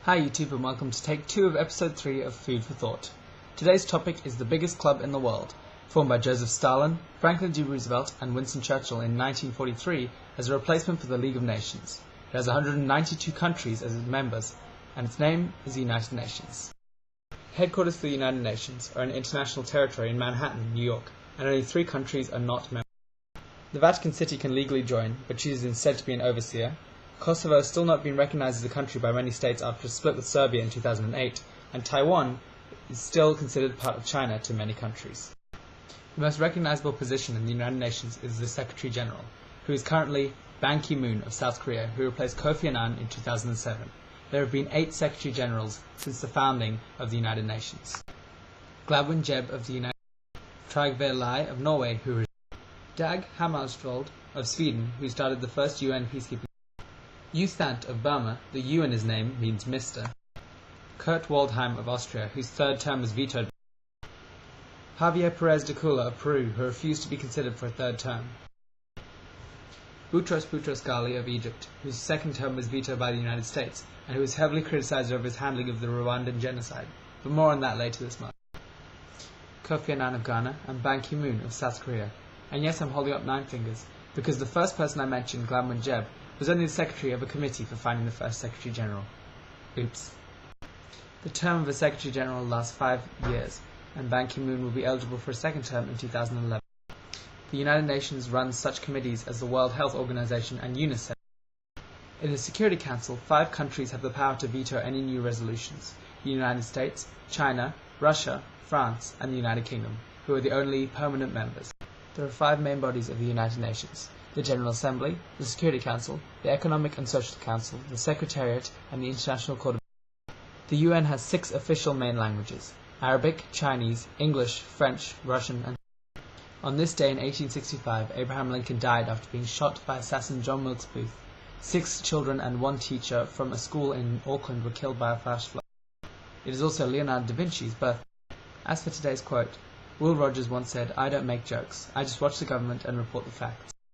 Hi YouTube and welcome to take 2 of episode 3 of Food for Thought. Today's topic is the biggest club in the world, formed by Joseph Stalin, Franklin D. Roosevelt and Winston Churchill in 1943 as a replacement for the League of Nations. It has 192 countries as its members, and its name is the United Nations. Headquarters for the United Nations are an international territory in Manhattan, New York, and only 3 countries are not members. The Vatican City can legally join, but chooses instead to be an overseer. Kosovo has still not been recognized as a country by many states after a split with Serbia in 2008, and Taiwan is still considered part of China to many countries. The most recognizable position in the United Nations is the Secretary General, who is currently Ban Ki-moon of South Korea, who replaced Kofi Annan in 2007. There have been 8 Secretary Generals since the founding of the United Nations. Gladwin Jeb of the United States, Trygve Lie of Norway, who Dag Hammarskjöld of Sweden, who started the first UN peacekeeping. U Thant of Burma, the U in his name means Mr. Kurt Waldheim of Austria, whose 3rd term was vetoed. Javier Perez de Cuellar of Peru, who refused to be considered for a 3rd term. Boutros Boutros-Ghali of Egypt, whose 2nd term was vetoed by the United States, and who was heavily criticized over his handling of the Rwandan genocide, but more on that later this month. Kofi Annan of Ghana, and Ban Ki-moon of South Korea. And yes, I'm holding up 9 fingers, because the first person I mentioned, Gladwin Jeb, was only the secretary of a committee for finding the first Secretary General. Oops. The term of a Secretary General lasts 5 years, and Ban Ki-moon will be eligible for a 2nd term in 2011. The United Nations runs such committees as the World Health Organization and UNICEF. In the Security Council, 5 countries have the power to veto any new resolutions: the United States, China, Russia, France, and the United Kingdom, who are the only permanent members. There are 5 main bodies of the United Nations: the General Assembly, the Security Council, the Economic and Social Council, the Secretariat, and the International Court of. The UN has 6 official main languages: Arabic, Chinese, English, French, Russian, and. On this day in 1865, Abraham Lincoln died after being shot by assassin John Wilkes Booth. 6 children and 1 teacher from a school in Auckland were killed by a flash flood. It is also Leonardo da Vinci's birthday. As for today's quote, Will Rogers once said, "I don't make jokes, I just watch the government and report the facts."